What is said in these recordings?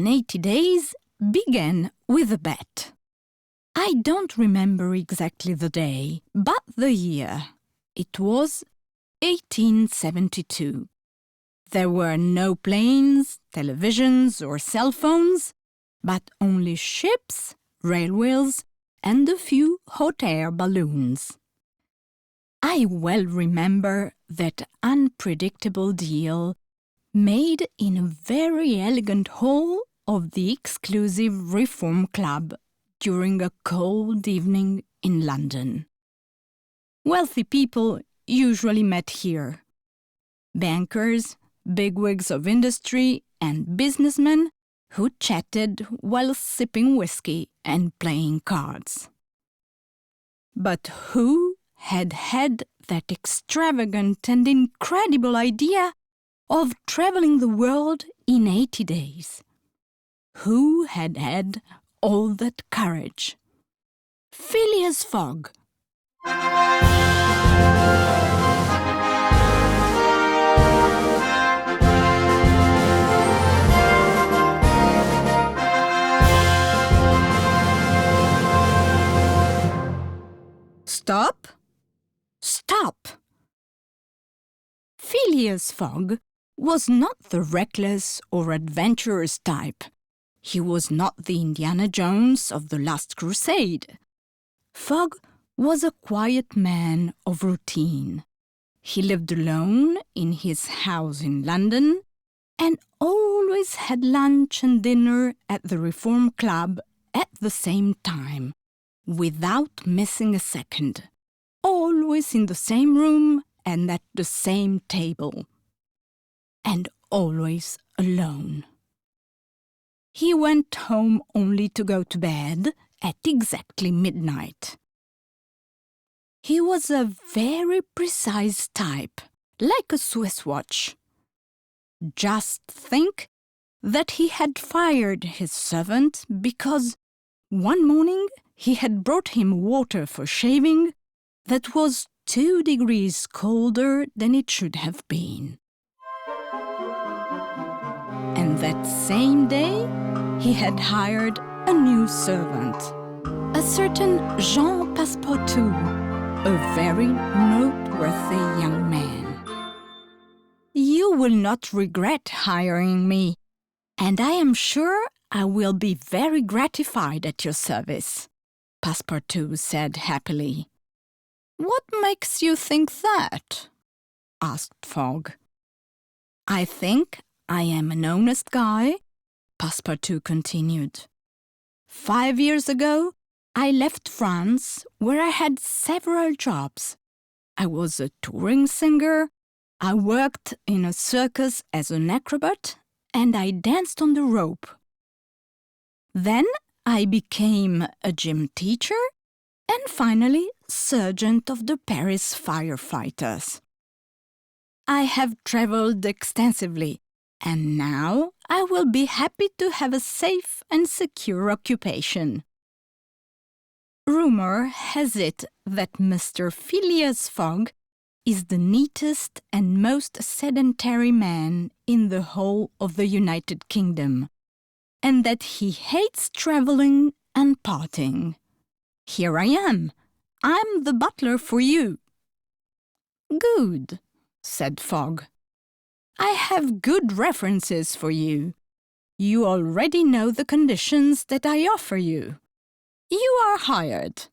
in 80 days began with a bet. I don't remember exactly the day, but the year. It was 1872. There were no planes, televisions, or cell phones, but only ships, railways, and a few hot-air balloons. I well remember that unpredictable deal made in a very elegant hall of the exclusive Reform Club during a cold evening in London. Wealthy people usually met here. Bankers, bigwigs of industry, and businessmen who chatted while sipping whiskey and playing cards. But who had had that extravagant and incredible idea of traveling the world in 80 days? Who had had all that courage? Phileas Fogg. Stop! Stop! Phileas Fogg was not the reckless or adventurous type. He was not the Indiana Jones of the Last Crusade. Fogg was a quiet man of routine. He lived alone in his house in London and always had lunch and dinner at the Reform Club at the same time, without missing a second, always in the same room and at the same table, and always alone. He went home only to go to bed at exactly midnight. He was a very precise type, like a Swiss watch. Just think that he had fired his servant because one morning he had brought him water for shaving that was 2 degrees colder than it should have been. And that same day, he had hired a new servant, a certain Jean Passepartout, a very noteworthy young man. You will not regret hiring me, and I am sure I will be very gratified at your service, Passepartout said happily. What makes you think that? Asked Fogg. I think I am an honest guy, Passepartout continued. 5 years ago, I left France, where I had several jobs. I was a touring singer, I worked in a circus as an acrobat, and I danced on the rope. Then I became a gym teacher, and finally sergeant of the Paris firefighters. I have traveled extensively, and now I will be happy to have a safe and secure occupation. Rumor has it that Mr. Phileas Fogg is the neatest and most sedentary man in the whole of the United Kingdom, and that he hates traveling and partying. Here I am. I'm the butler for you. Good, said Fogg. I have good references for you. You already know the conditions that I offer you. You are hired.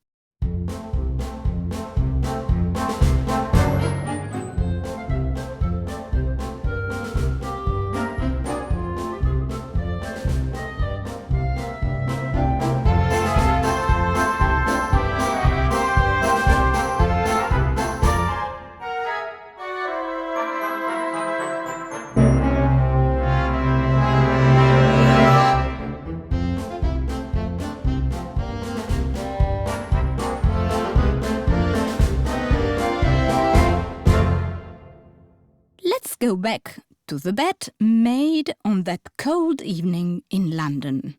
Go back to the bet made on that cold evening in London.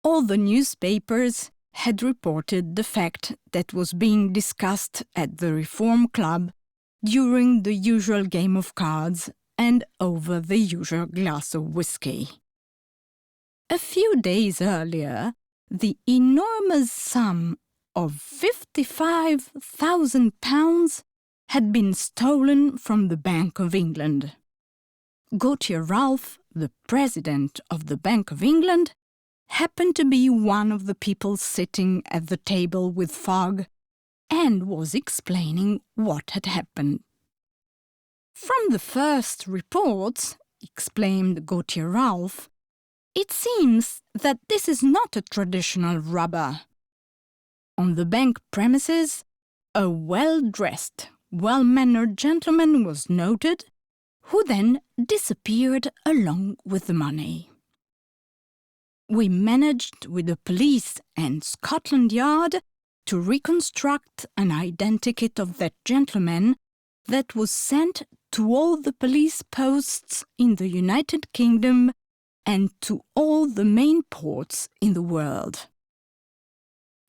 All the newspapers had reported the fact that was being discussed at the Reform Club during the usual game of cards and over the usual glass of whiskey. A few days earlier, the enormous sum of £55,000 had been stolen from the Bank of England. Gautier Ralph, the president of the Bank of England, happened to be one of the people sitting at the table with Fogg and was explaining what had happened. "From the first reports," explained Gautier Ralph, "it seems that this is not a traditional robber. On the bank premises, a well-dressed, well-mannered gentleman was noted, who then disappeared along with the money. We managed with the police and Scotland Yard to reconstruct an identikit of that gentleman that was sent to all the police posts in the United Kingdom and to all the main ports in the world.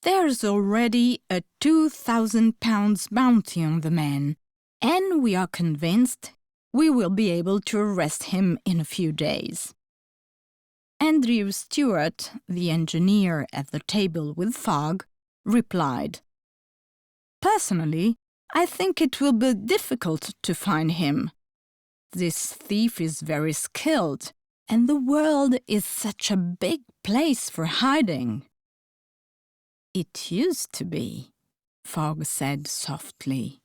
There's already a £2,000 bounty on the man, and we are convinced we will be able to arrest him in a few days." Andrew Stewart, the engineer at the table with Fogg, replied, "Personally, I think it will be difficult to find him. This thief is very skilled, and the world is such a big place for hiding." "It used to be," Fogg said softly.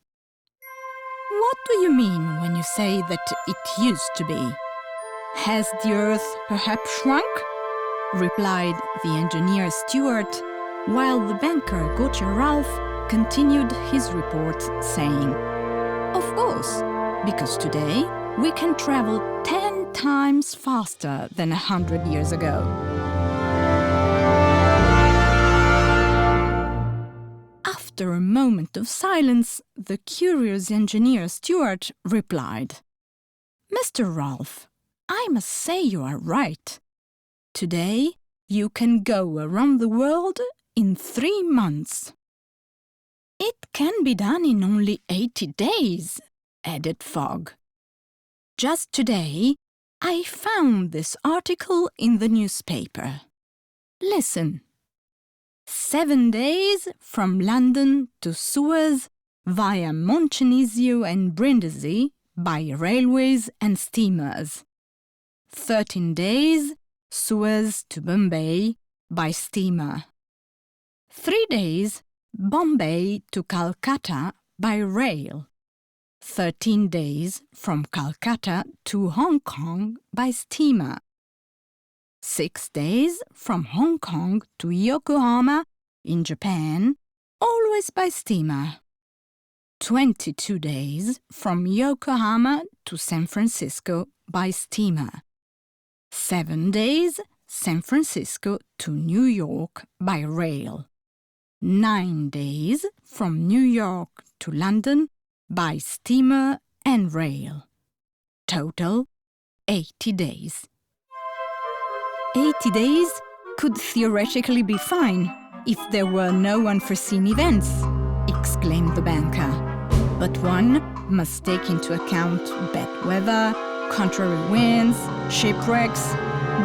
"What do you mean when you say that it used to be? Has the earth perhaps shrunk?" replied the engineer Stewart, while the banker Gautier Ralph continued his report, saying, "Of course, because today we can travel 10 times faster than 100 years ago." After a moment of silence, the curious engineer Stewart replied, "Mr. Ralph, I must say you are right. Today you can go around the world in 3 months." "It can be done in only 80 days, added Fogg. "Just today I found this article in the newspaper. Listen. 7 days from London to Suez via Moncenisio and Brindisi by railways and steamers. 13 days Suez to Bombay by steamer. 3 days Bombay to Calcutta by rail. 13 days from Calcutta to Hong Kong by steamer. 6 days from Hong Kong to Yokohama in Japan, always by steamer. 22 days from Yokohama to San Francisco by steamer. 7 days San Francisco to New York by rail. 9 days from New York to London by steamer and rail. Total 80 days. 80 days could theoretically be fine if there were no unforeseen events, exclaimed the banker. But one must take into account bad weather, contrary winds, shipwrecks,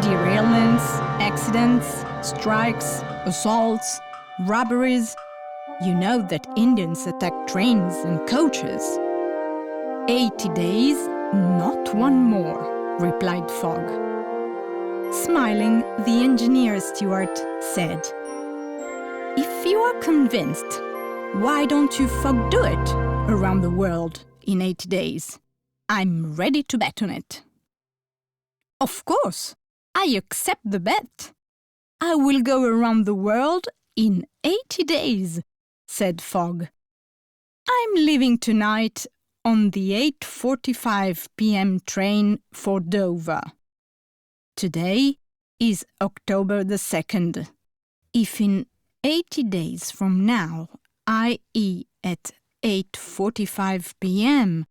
derailments, accidents, strikes, assaults, robberies. You know that Indians attack trains and coaches. 80 days, not one more, replied Fogg. Smiling, the engineer Stewart said, "If you are convinced, why don't you Fogg do it around the world in 80 days? I'm ready to bet on it." "Of course, I accept the bet. I will go around the world in 80 days, said Fogg. I'm leaving tonight on the 8:45 p.m. train for Dover. Today is October the 2nd. If in 80 days from now, i.e. at 8:45 p.m.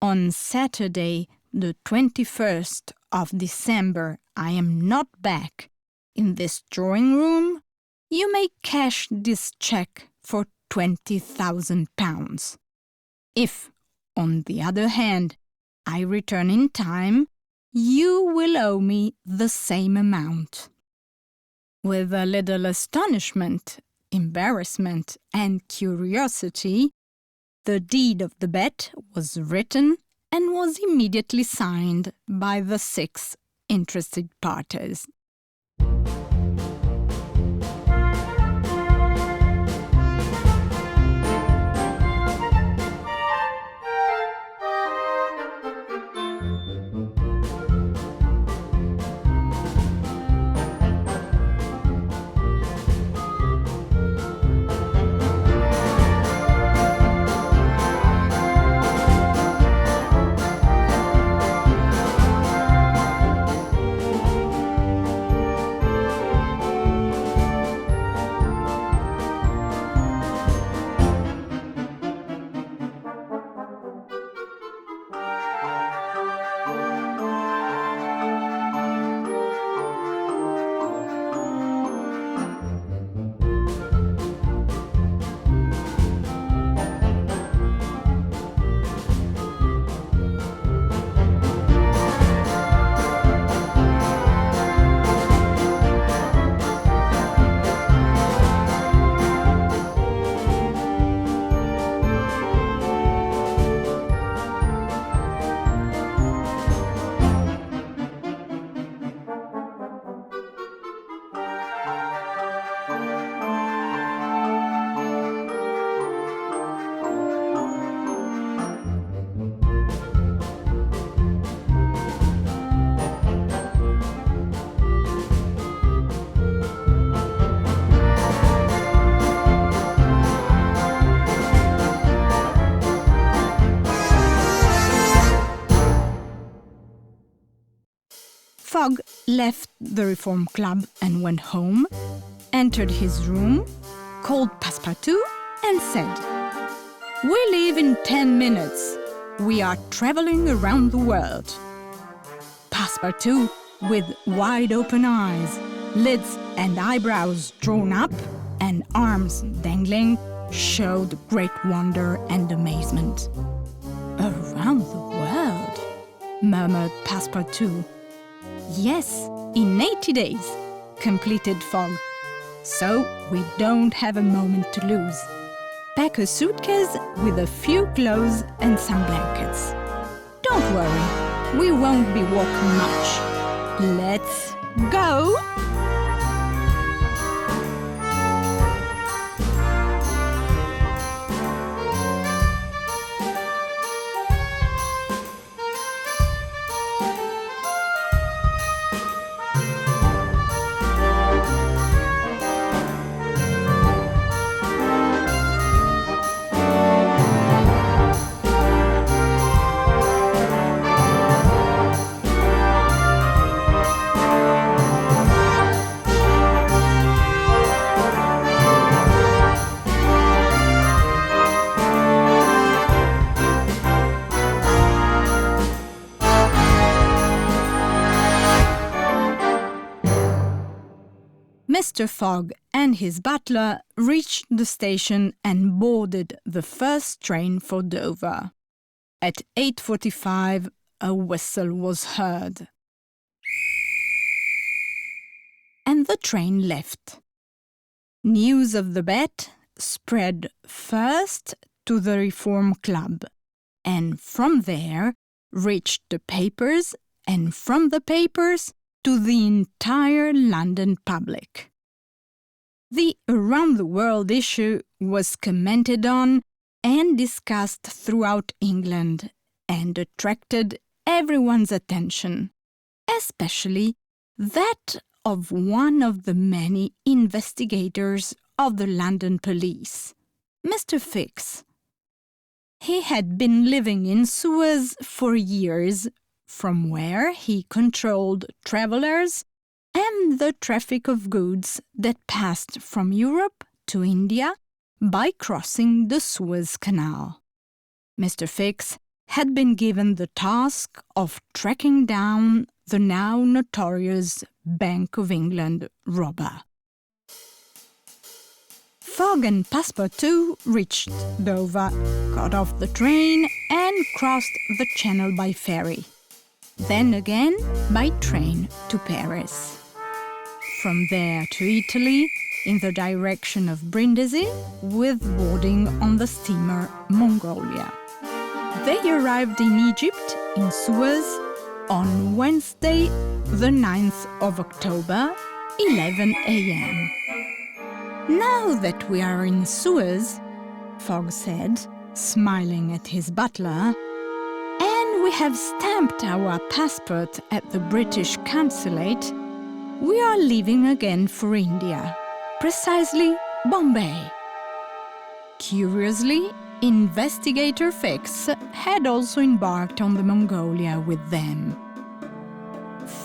on Saturday the 21st of December, I am not back in this drawing room, you may cash this cheque for £20,000. If, on the other hand, I return in time, you will owe me the same amount. With a little astonishment, embarrassment, and curiosity, the deed of the bet was written and was immediately signed by the 6 interested parties. Fogg left the Reform Club and went home, entered his room, called Passepartout and said, "We leave in 10 minutes. We are traveling around the world." Passepartout, with wide-open eyes, lids and eyebrows drawn up, and arms dangling, showed great wonder and amazement. "Around the world?" murmured Passepartout. "Yes, in 80 days," completed Fogg. "So we don't have a moment to lose. Pack a suitcase with a few clothes and some blankets. Don't worry, we won't be walking much. Let's go!" Mr. Fogg and his butler reached the station and boarded the first train for Dover. At 8:45, a whistle was heard, and the train left. News of the bet spread first to the Reform Club, and from there reached the papers, and from the papers to the entire London public. The Around the World issue was commented on and discussed throughout England and attracted everyone's attention, especially that of one of the many investigators of the London police, Mr. Fix. He had been living in Suez for years, from where he controlled travelers and the traffic of goods that passed from Europe to India by crossing the Suez Canal. Mr. Fix had been given the task of tracking down the now notorious Bank of England robber. Fogg and Passepartout reached Dover, got off the train and crossed the Channel by ferry. Then again by train to Paris. from there to Italy in the direction of Brindisi, with boarding on the steamer Mongolia. They arrived in Egypt, in Suez, on Wednesday, the 9th of October, 11 a.m. "Now that we are in Suez," Fogg said, smiling at his butler, "and we have stamped our passport at the British consulate, we are leaving again for India, precisely Bombay." Curiously, investigator Fix had also embarked on the Mongolia with them.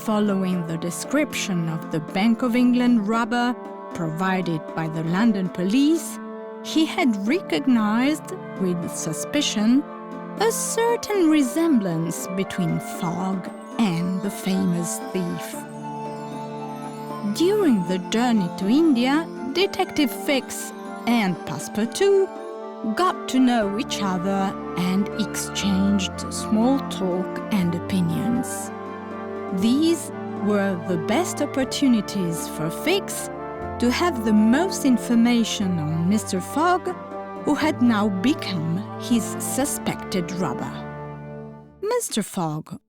Following the description of the Bank of England robber provided by the London police, he had recognized, with suspicion, a certain resemblance between Fogg and the famous thief. During the journey to India, Detective Fix and Passepartout got to know each other and exchanged small talk and opinions. These were the best opportunities for Fix to have the most information on Mr. Fogg, who had now become his suspected robber. Mr. Fogg,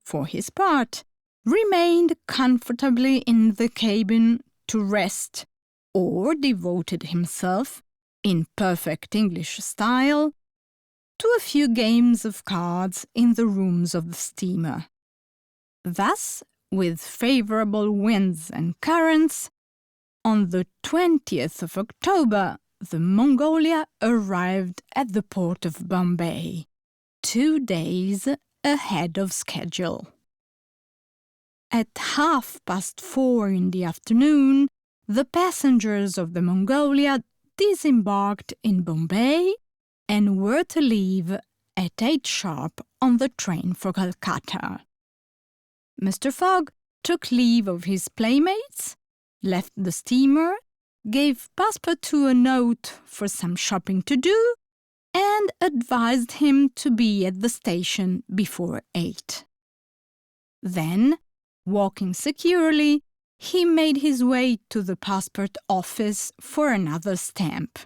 for his part, remained comfortably in the cabin to rest, or devoted himself, in perfect English style, to a few games of cards in the rooms of the steamer. Thus, with favorable winds and currents, on the 20th of October, the Mongolia arrived at the port of Bombay, 2 days ahead of schedule. At 4:30 in the afternoon, the passengers of the Mongolia disembarked in Bombay and were to leave at 8 sharp on the train for Calcutta. Mr. Fogg took leave of his playmates, left the steamer, gave Passepartout a note for some shopping to do, and advised him to be at the station before 8. Then, walking securely, he made his way to the passport office for another stamp.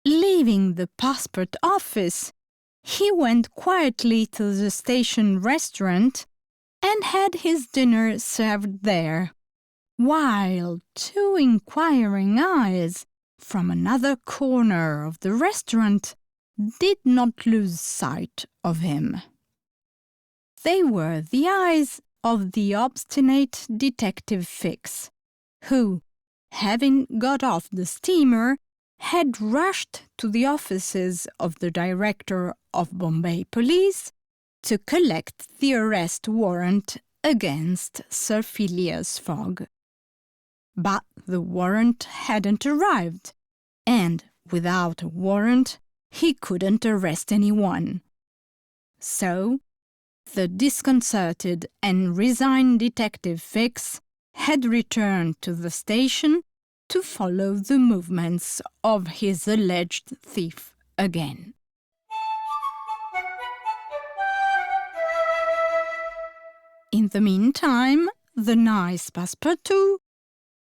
Leaving the passport office, he went quietly to the station restaurant and had his dinner served there, while 2 inquiring eyes from another corner of the restaurant did not lose sight of him. They were the eyes of the obstinate Detective Fix, who, having got off the steamer, had rushed to the offices of the Director of Bombay Police to collect the arrest warrant against Sir Phileas Fogg. But the warrant hadn't arrived, and without a warrant, he couldn't arrest anyone. So, the disconcerted and resigned Detective Fix had returned to the station to follow the movements of his alleged thief again. In the meantime, the nice Passepartout,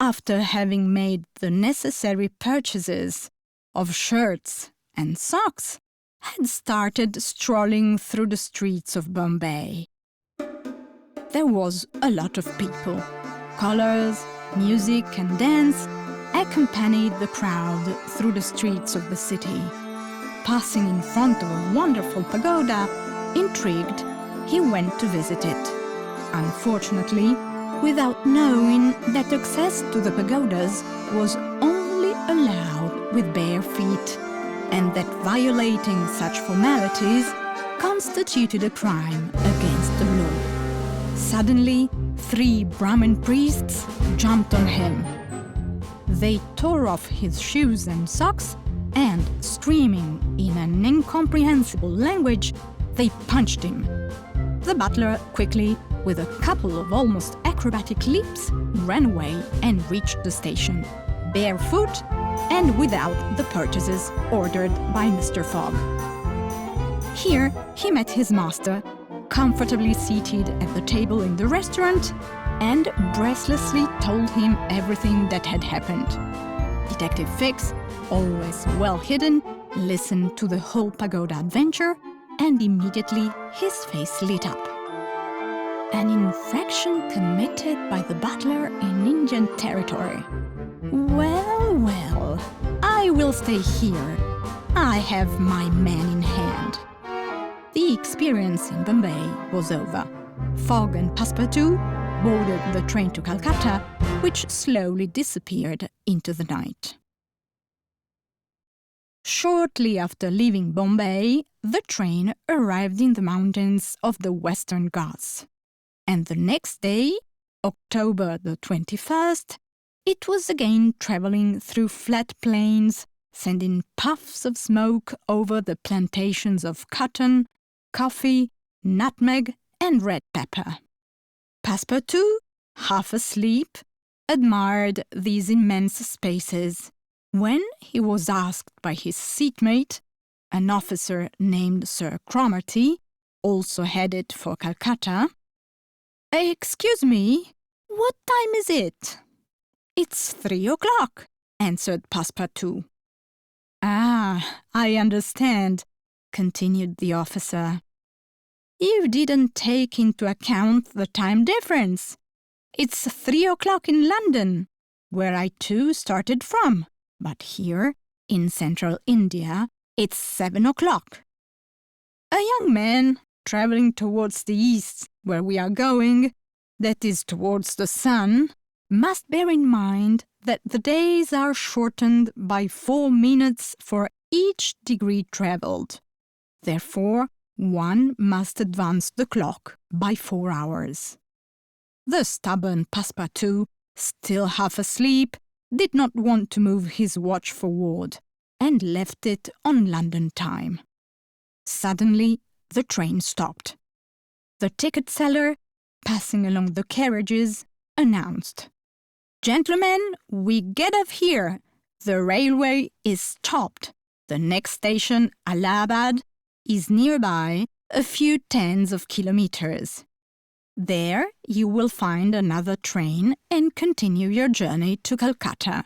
after having made the necessary purchases of shirts and socks, had started strolling through the streets of Bombay. There was a lot of people. Colours, music and dance accompanied the crowd through the streets of the city. Passing in front of a wonderful pagoda, intrigued, he went to visit it. Unfortunately, without knowing that access to the pagodas was only allowed with bare feet, and that violating such formalities constituted a crime against the law. Suddenly, 3 Brahmin priests jumped on him. They tore off his shoes and socks, and, screaming in an incomprehensible language, they punched him. The butler quickly, with a couple of almost acrobatic leaps, ran away and reached the station, barefoot and without the purchases ordered by Mr. Fogg. Here he met his master, comfortably seated at the table in the restaurant, and breathlessly told him everything that had happened. Detective Fix, always well hidden, listened to the whole pagoda adventure, and immediately his face lit up. An infraction committed by the butler in Indian territory. Well, well, I will stay here. I have my man in hand. The experience in Bombay was over. Fogg and Passepartout boarded the train to Calcutta, which slowly disappeared into the night. Shortly after leaving Bombay, the train arrived in the mountains of the Western Ghats. And the next day, October the 21st, it was again traveling through flat plains, sending puffs of smoke over the plantations of cotton, coffee, nutmeg, and red pepper. Passepartout, half asleep, admired these immense spaces when he was asked by his seatmate, an officer named Sir Cromarty, also headed for Calcutta, "Excuse me, what time is it?" "It's 3 o'clock," answered Passepartout. "Ah, I understand," continued the officer. "You didn't take into account the time difference. It's 3 o'clock in London, where I too started from, but here, in central India, it's 7 o'clock. A young man traveling towards the east, where we are going, that is towards the sun, must bear in mind that the days are shortened by 4 minutes for each degree traveled. Therefore, one must advance the clock by 4 hours. The stubborn Passepartout, still half asleep, did not want to move his watch forward and left it on London time. Suddenly, the train stopped. The ticket seller, passing along the carriages, announced, "Gentlemen, we get off here. The railway is stopped. The next station, Allahabad, is nearby, a few tens of kilometers. There you will find another train and continue your journey to Calcutta."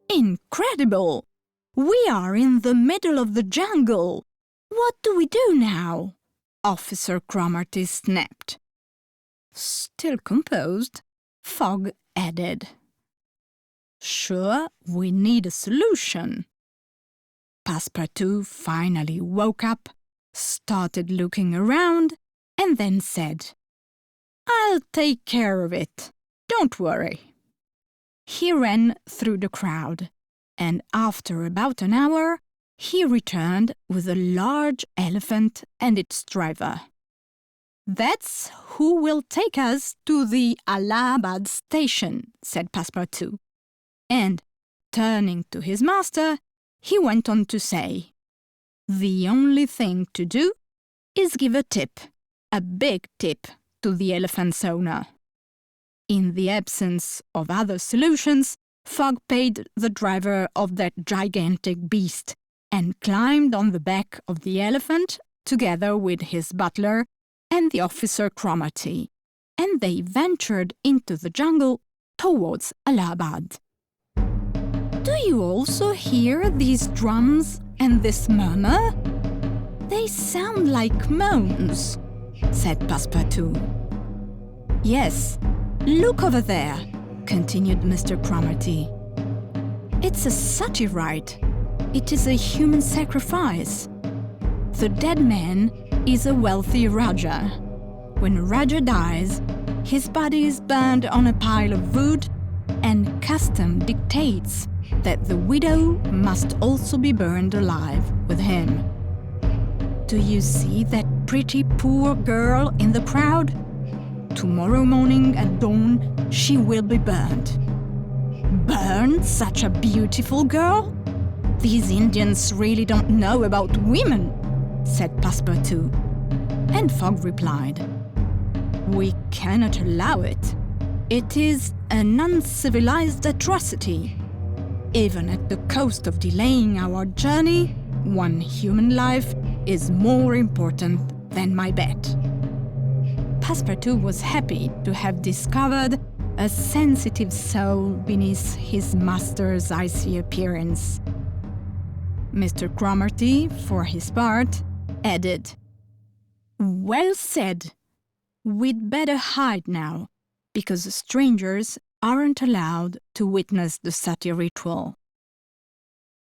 Incredible! We are in the middle of the jungle. What do we do now? Officer Cromarty snapped. Still composed, Fogg added, "Sure, we need a solution." Passepartout finally woke up, started looking around, and then said, "I'll take care of it. Don't worry." He ran through the crowd, and after about an hour, he returned with a large elephant and its driver. "That's who will take us to the Allahabad station," said Passepartout. And, turning to his master, he went on to say, "The only thing to do is give a tip, a big tip, to the elephant's owner." In the absence of other solutions, Fogg paid the driver of that gigantic beast and climbed on the back of the elephant together with his butler and the officer Cromarty, and they ventured into the jungle towards Allahabad. "Do you also hear these drums and this murmur? They sound like moans," said Passepartout. "Yes, look over there," continued Mr. Cromarty. "It's a sati rite. It is a human sacrifice. The dead man is a wealthy Raja. When a Raja dies, his body is burned on a pile of wood, and custom dictates that the widow must also be burned alive with him. Do you see that pretty poor girl in the crowd? Tomorrow morning at dawn, she will be burned." "Burned? Such a beautiful girl? These Indians really don't know about women," said Passepartout. And Fogg replied, "We cannot allow it. It is an uncivilized atrocity. Even at the cost of delaying our journey, one human life is more important than my bet. Passepartout was happy to have discovered a sensitive soul beneath his master's icy appearance. Mr. Cromarty, for his part, added, "Well said. We'd better hide now, because strangers aren't allowed to witness the sati ritual."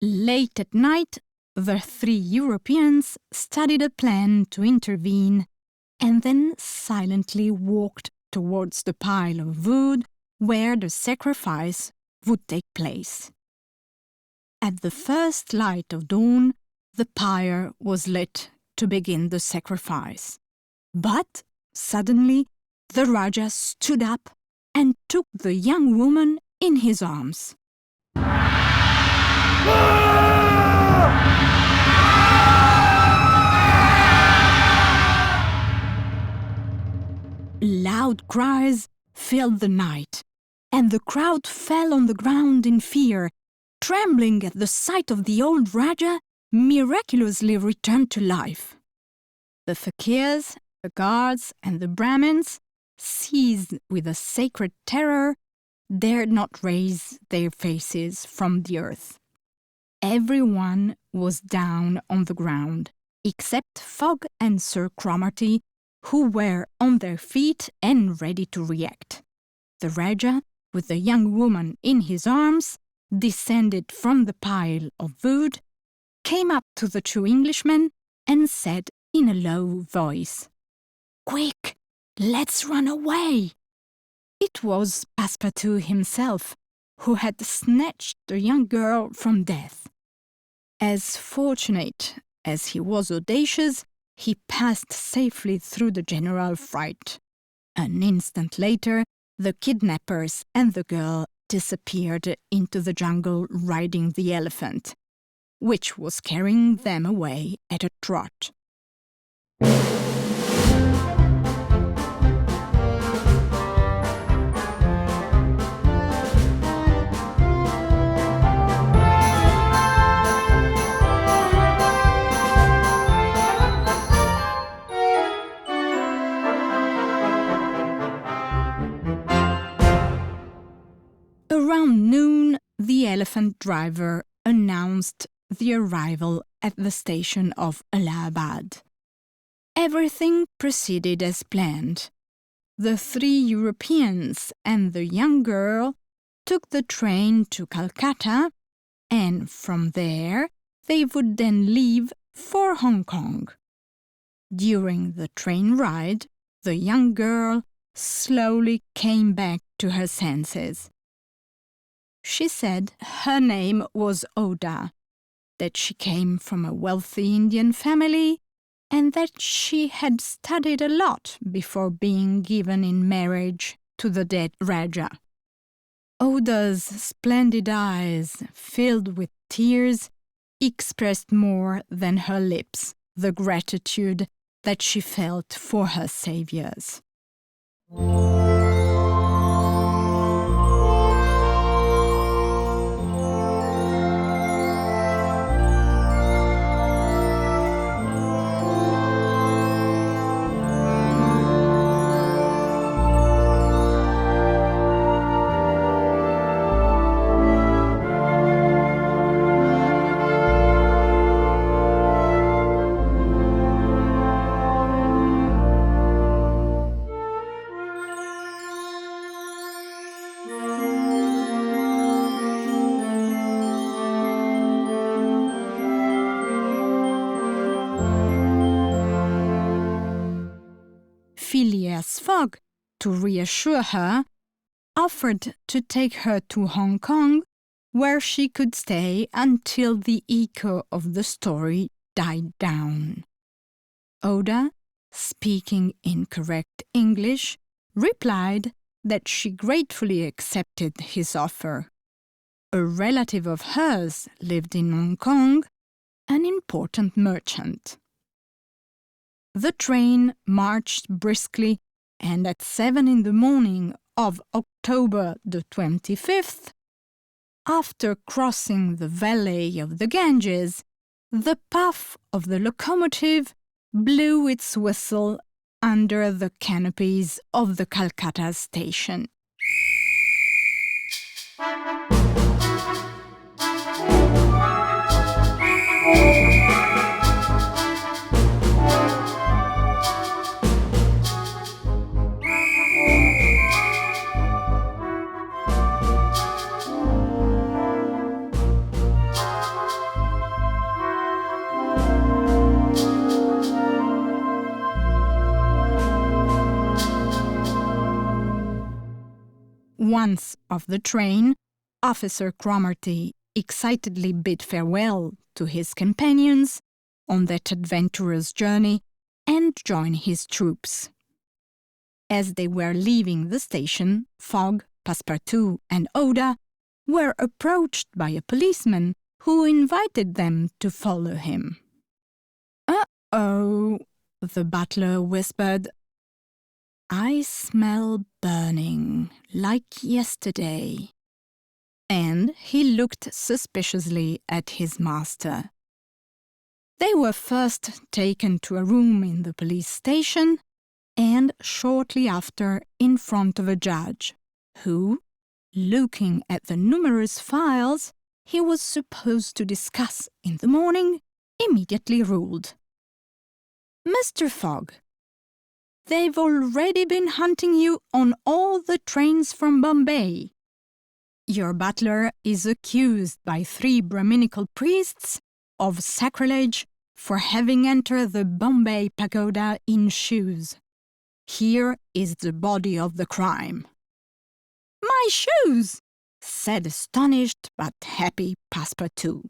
Late at night, the three Europeans studied a plan to intervene and then silently walked towards the pile of wood where the sacrifice would take place. At the first light of dawn, the pyre was lit to begin the sacrifice. But suddenly, the Raja stood up and took the young woman in his arms. Loud cries filled the night, and the crowd fell on the ground in fear, trembling at the sight of the old Raja miraculously returned to life. The fakirs, the guards, and the Brahmins, seized with a sacred terror, dared not raise their faces from the earth. Everyone was down on the ground, except Fogg and Sir Cromarty, who were on their feet and ready to react. The Raja, with the young woman in his arms, descended from the pile of wood, came up to the two Englishmen, and said in a low voice, "Quick, let's run away!" It was Passepartout himself, who had snatched the young girl from death. As fortunate as he was audacious, he passed safely through the general fright. An instant later, the kidnappers and the girl disappeared into the jungle riding the elephant, which was carrying them away at a trot. Around noon, the elephant driver announced the arrival at the station of Allahabad. Everything proceeded as planned. The three Europeans and the young girl took the train to Calcutta, and from there they would then leave for Hong Kong. During the train ride, the young girl slowly came back to her senses. She said her name was Aouda, that she came from a wealthy Indian family, and that she had studied a lot before being given in marriage to the dead Raja. Aouda's splendid eyes, filled with tears, expressed more than her lips the gratitude that she felt for her saviors. Phileas Fogg, to reassure her, offered to take her to Hong Kong, where she could stay until the echo of the story died down. Aouda, speaking in correct English, replied that she gratefully accepted his offer. A relative of hers lived in Hong Kong, an important merchant. The train marched briskly, and at 7 in the morning of October the 25th, after crossing the valley of the Ganges, the puff of the locomotive blew its whistle under the canopies of the Calcutta station. Once off the train, Officer Cromarty excitedly bid farewell to his companions on that adventurous journey and joined his troops. As they were leaving the station, Fogg, Passepartout, and Aouda were approached by a policeman who invited them to follow him. "Uh-oh," the butler whispered. "I smell burning, like yesterday." And he looked suspiciously at his master. They were first taken to a room in the police station, and shortly after in front of a judge, who, looking at the numerous files he was supposed to discuss in the morning, immediately ruled, "Mr. Fogg, they've already been hunting you on all the trains from Bombay. Your butler is accused by 3 Brahminical priests of sacrilege for having entered the Bombay pagoda in shoes. Here is the body of the crime." "My shoes!" said astonished but happy Passepartout.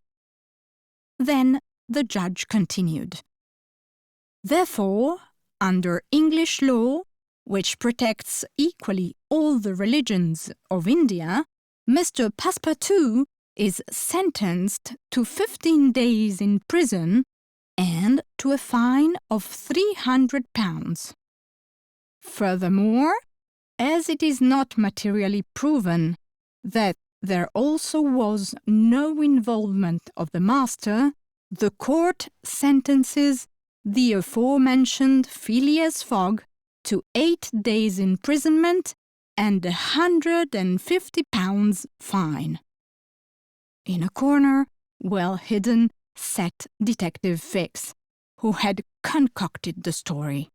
Then the judge continued, "Therefore, under English law, which protects equally all the religions of India, Mr. Passepartout is sentenced to 15 days in prison and to a fine of £300. Furthermore, as it is not materially proven that there also was no involvement of the master, the court sentences the aforementioned Phileas Fogg to 8 days imprisonment and £150 fine." In a corner, well hidden, sat Detective Fix, who had concocted the story.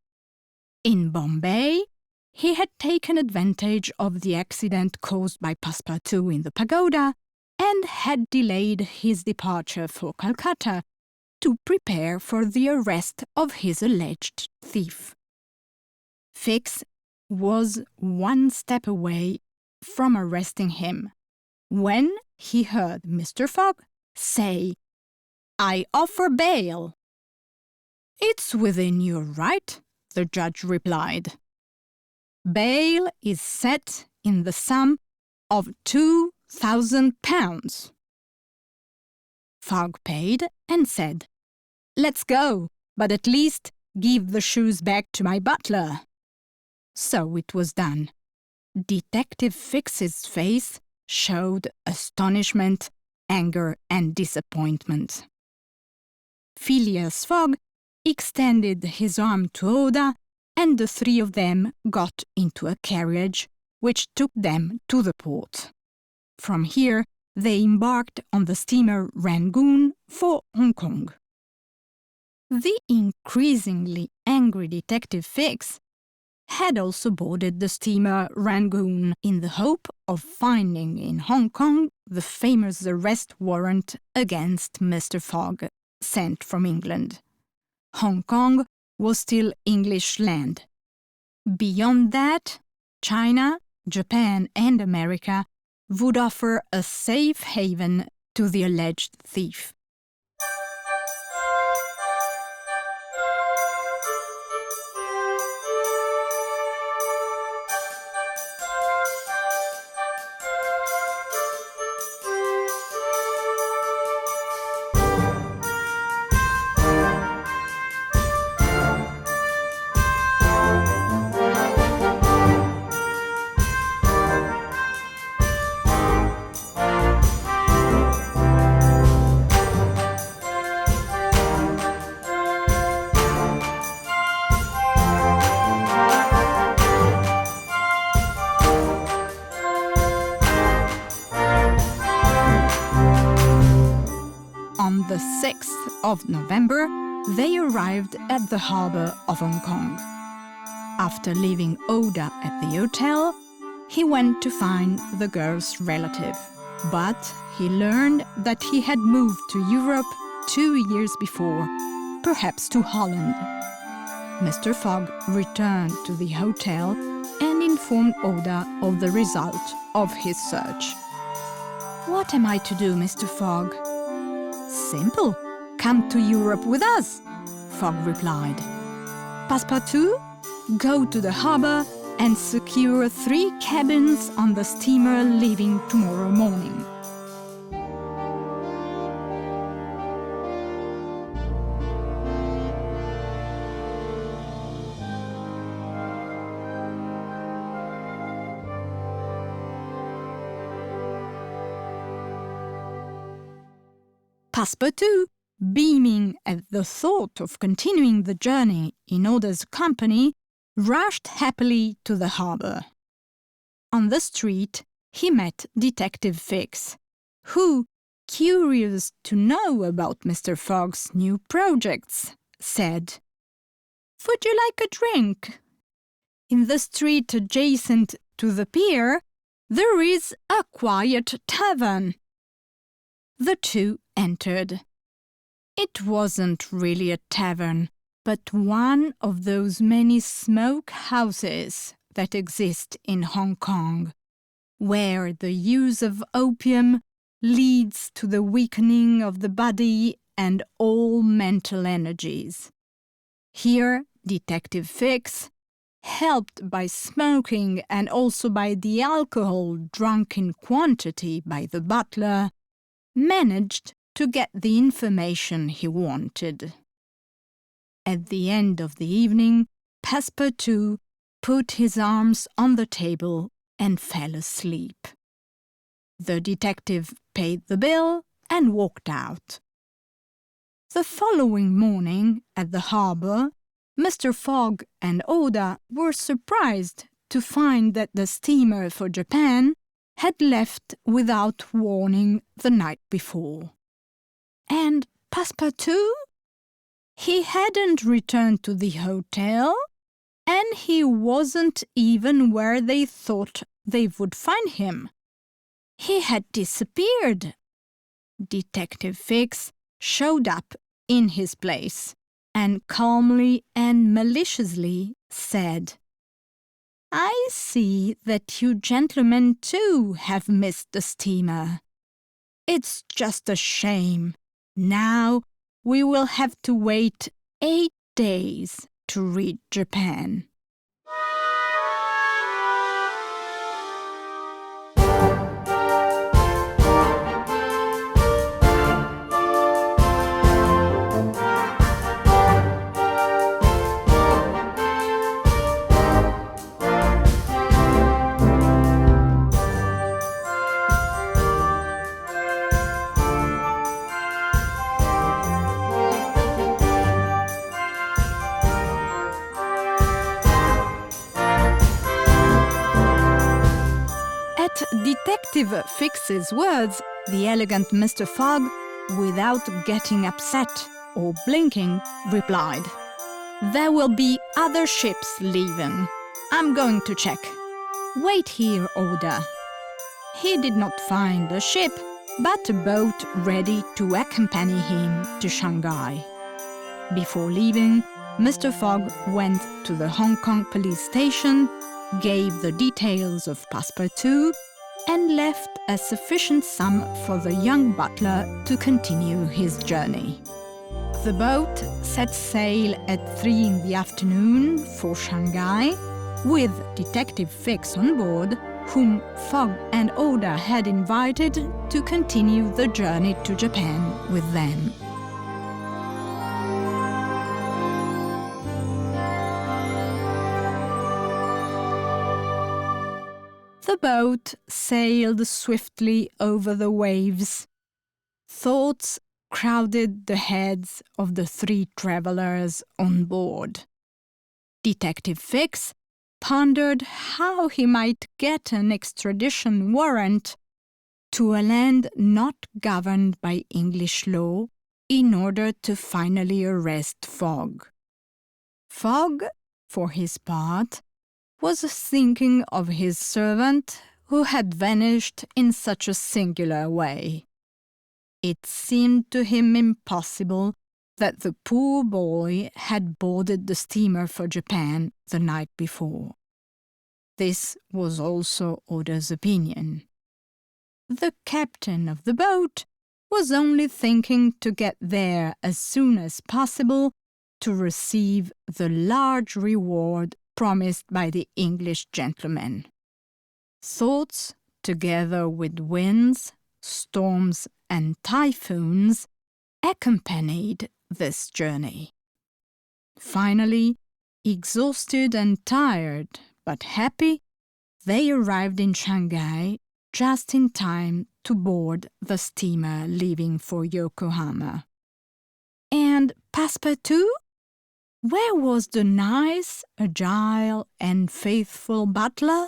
In Bombay, he had taken advantage of the accident caused by Passepartout in the pagoda and had delayed his departure for Calcutta to prepare for the arrest of his alleged thief. Fix was 1 step away from arresting him when he heard Mr. Fogg say, "I offer bail." "It's within your right," the judge replied. "Bail is set in the sum of £2,000. Fogg paid and said, "Let's go, but at least give the shoes back to my butler." So it was done. Detective Fix's face showed astonishment, anger, and disappointment. Phileas Fogg extended his arm to Aouda, and the 3 of them got into a carriage which took them to the port. From here, they embarked on the steamer Rangoon for Hong Kong. The increasingly angry Detective Fix had also boarded the steamer Rangoon in the hope of finding in Hong Kong the famous arrest warrant against Mr. Fogg, sent from England. Hong Kong was still English land. Beyond that, China, Japan, and America would offer a safe haven to the alleged thief. On the 6th of November, they arrived at the harbor of Hong Kong. After leaving Aouda at the hotel, he went to find the girl's relative. But he learned that he had moved to Europe 2 years before, perhaps to Holland. Mr. Fogg returned to the hotel and informed Aouda of the result of his search. "What am I to do, Mr. Fogg?" "Simple. Come to Europe with us," Fogg replied. "Passepartout, go to the harbor and secure 3 cabins on the steamer leaving tomorrow morning." Passepartout, beaming at the thought of continuing the journey in Aouda's company, rushed happily to the harbor. On the street, he met Detective Fix, who, curious to know about Mr. Fogg's new projects, said, "Would you like a drink? In the street adjacent to the pier, there is a quiet tavern." The two entered. It wasn't really a tavern, but one of those many smoke houses that exist in Hong Kong, where the use of opium leads to the weakening of the body and all mental energies. Here, Detective Fix, helped by smoking and also by the alcohol drunk in quantity by the butler, managed to get the information he wanted. At the end of the evening, Passepartout put his arms on the table and fell asleep. The detective paid the bill and walked out. The following morning, at the harbour, Mr. Fogg and Aouda were surprised to find that the steamer for Japan had left without warning the night before. And Passepartout? He hadn't returned to the hotel, and he wasn't even where they thought they would find him. He had disappeared. Detective Fix showed up in his place and calmly and maliciously said, "I see that you gentlemen too have missed the steamer. It's just a shame. Now we will have to wait 8 days to reach Japan." Detective Fix's words, the elegant Mr. Fogg, without getting upset or blinking, replied, "There will be other ships leaving. I'm going to check. Wait here, Aouda." He did not find a ship, but a boat ready to accompany him to Shanghai. Before leaving, Mr. Fogg went to the Hong Kong police station, gave the details of Passepartout, and left a sufficient sum for the young butler to continue his journey. The boat set sail at 3 in the afternoon for Shanghai, with Detective Fix on board, whom Fogg and Aouda had invited to continue the journey to Japan with them. The boat sailed swiftly over the waves. Thoughts crowded the heads of the 3 travelers on board. Detective Fix pondered how he might get an extradition warrant to a land not governed by English law in order to finally arrest Fogg. Fogg, for his part, was thinking of his servant who had vanished in such a singular way. It seemed to him impossible that the poor boy had boarded the steamer for Japan the night before. This was also Aouda's opinion. The captain of the boat was only thinking to get there as soon as possible to receive the large reward promised by the English gentleman. Thoughts, together with winds, storms, and typhoons, accompanied this journey. Finally, exhausted and tired, but happy, they arrived in Shanghai just in time to board the steamer leaving for Yokohama. And Passepartout? Where was the nice, agile, and faithful butler?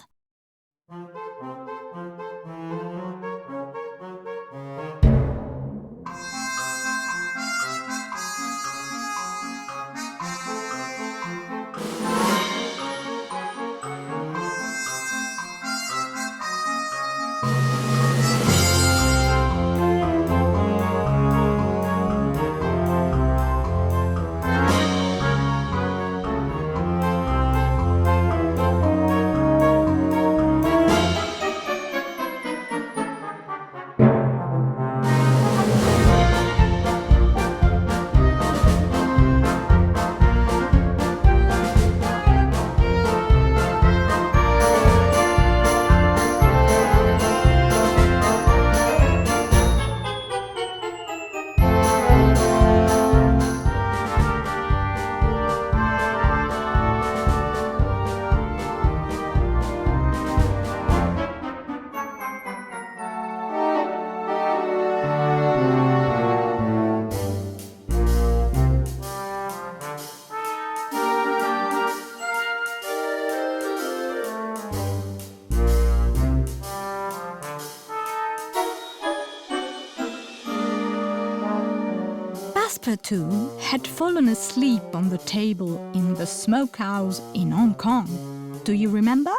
Passepartout had fallen asleep on the table in the smokehouse in Hong Kong. Do you remember?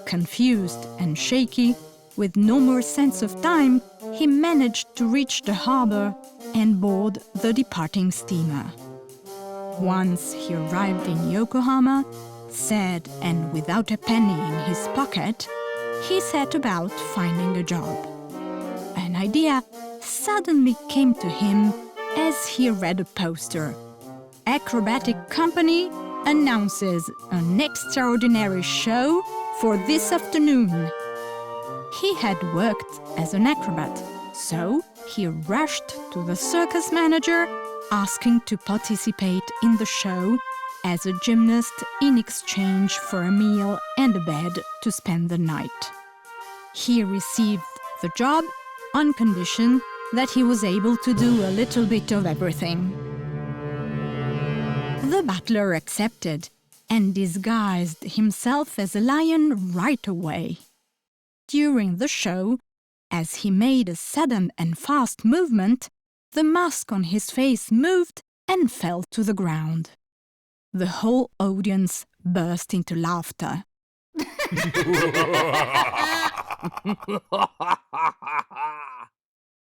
Confused and shaky, with no more sense of time, he managed to reach the harbor and board the departing steamer. Once he arrived in Yokohama, sad and without a penny in his pocket, he set about finding a job. An idea suddenly came to him as he read a poster. Acrobatic company announces an extraordinary show for this afternoon. He had worked as an acrobat, so he rushed to the circus manager asking to participate in the show as a gymnast in exchange for a meal and a bed to spend the night. He received the job on condition that he was able to do a little bit of everything. The butler accepted and disguised himself as a lion right away. During the show, as he made a sudden and fast movement, the mask on his face moved and fell to the ground. The whole audience burst into laughter.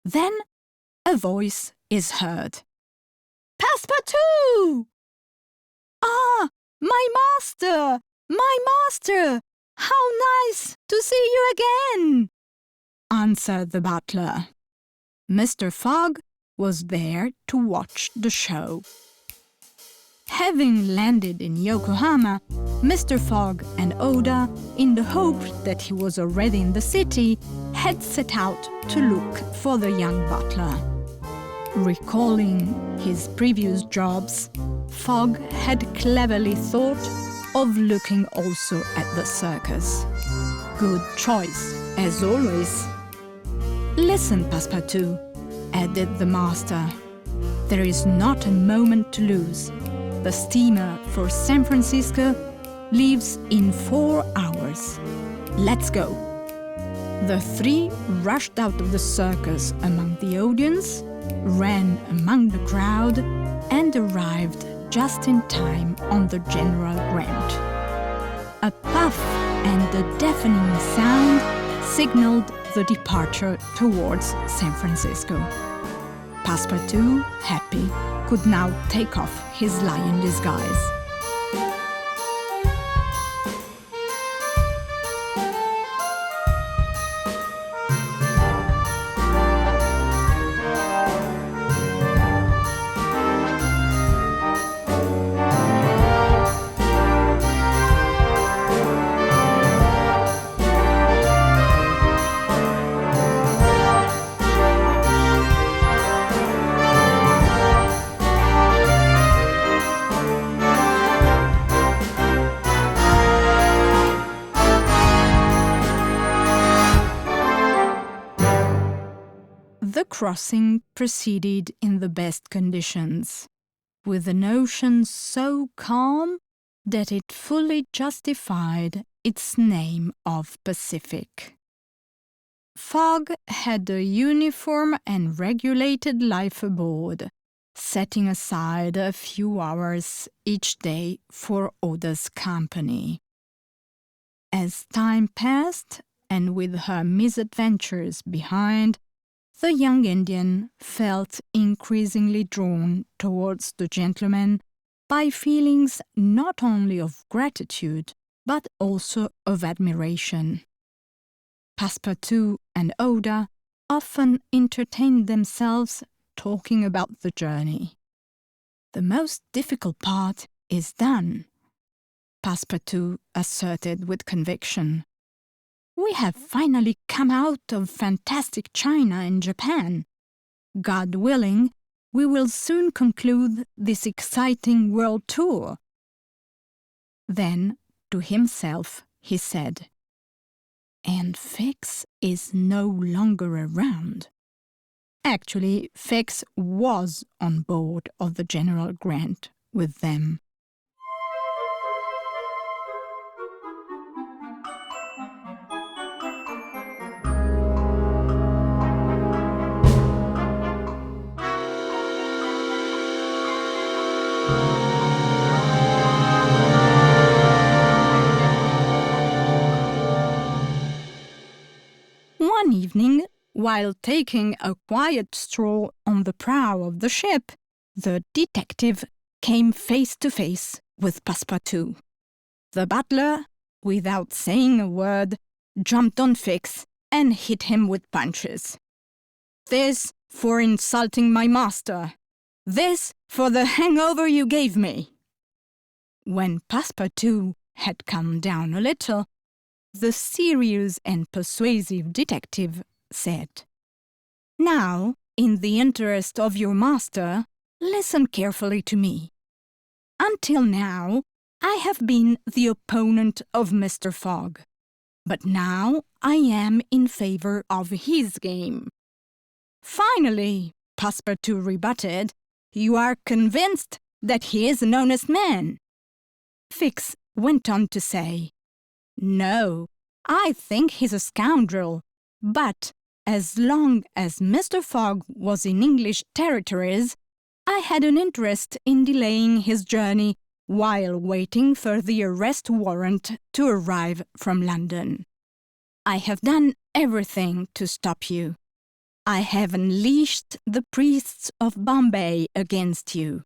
Then a voice is heard. "Passepartout! Ah, my master! My master! How nice to see you again!" answered the butler. Mr. Fogg was there to watch the show. Having landed in Yokohama, Mr. Fogg and Aouda, in the hope that he was already in the city, had set out to look for the young butler. Recalling his previous jobs, Fogg had cleverly thought of looking also at the circus. Good choice, as always. "Listen, Passepartout," added the master. "There is not a moment to lose. The steamer for San Francisco leaves in 4 hours. Let's go." The three rushed out of the circus among the audience, ran among the crowd, and arrived just in time on the General Grant. A puff and a deafening sound signaled the departure towards San Francisco. Passepartout, happy, could now take off his lion disguise. The crossing proceeded in the best conditions, with an ocean so calm that it fully justified its name of Pacific. Fogg had a uniform and regulated life aboard, setting aside a few hours each day for Aouda's company. As time passed, and with her misadventures behind, the young Indian felt increasingly drawn towards the gentleman by feelings not only of gratitude, but also of admiration. Passepartout and Aouda often entertained themselves talking about the journey. "The most difficult part is done," Passepartout asserted with conviction. "We have finally come out of fantastic China and Japan. God willing, we will soon conclude this exciting world tour." Then, to himself, he said, "And Fix is no longer around." Actually, Fix was on board of the General Grant with them. One evening, while taking a quiet stroll on the prow of the ship, the detective came face to face with Passepartout. The butler, without saying a word, jumped on Fix and hit him with punches. "This for insulting my master. This for the hangover you gave me." When Passepartout had calmed down a little, the serious and persuasive detective said, "Now, in the interest of your master, listen carefully to me. Until now, I have been the opponent of Mr. Fogg, but now I am in favor of his game." "Finally," Passepartout rebutted, "you are convinced that he is an honest man." Fix went on to say, "No, I think he's a scoundrel, but as long as Mr. Fogg was in English territories, I had an interest in delaying his journey while waiting for the arrest warrant to arrive from London. I have done everything to stop you. I have unleashed the priests of Bombay against you.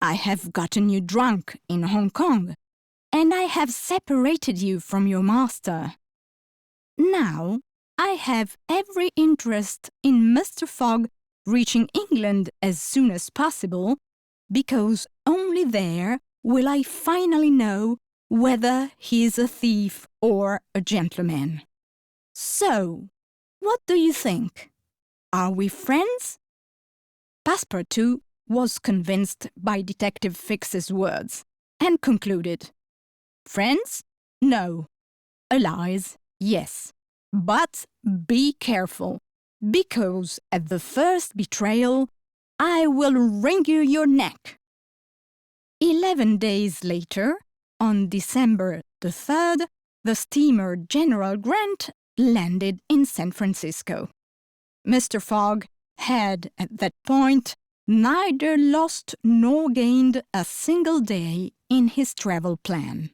I have gotten you drunk in Hong Kong, and I have separated you from your master. Now, I have every interest in Mr. Fogg reaching England as soon as possible, because only there will I finally know whether he is a thief or a gentleman. So, what do you think? Are we friends?" Passepartout was convinced by Detective Fix's words and concluded, "Friends? No. Allies? Yes. But be careful, because at the first betrayal, I will wring your neck." 11 days later, on December the 3rd, the steamer General Grant landed in San Francisco. Mr. Fogg had, at that point, neither lost nor gained a single day in his travel plan.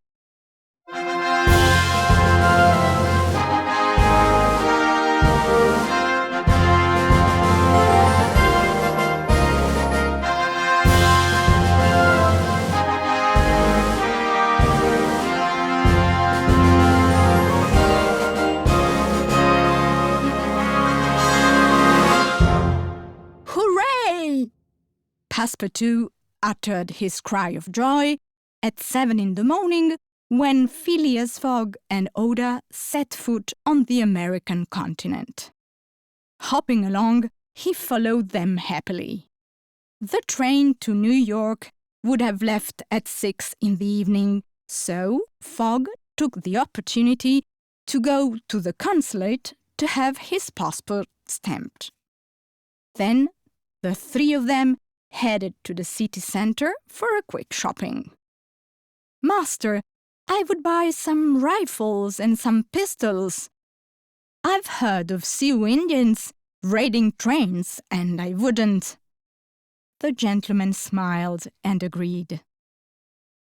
Hooray! Passepartout uttered his cry of joy at 7 in the morning when Phileas Fogg and Aouda set foot on the American continent. Hopping along, he followed them happily. The train to New York would have left at 6 in the evening, so Fogg took the opportunity to go to the consulate to have his passport stamped. Then the three of them headed to the city center for a quick shopping. "Master, I would buy some rifles and some pistols. I've heard of Sioux Indians raiding trains, and I wouldn't." The gentleman smiled and agreed.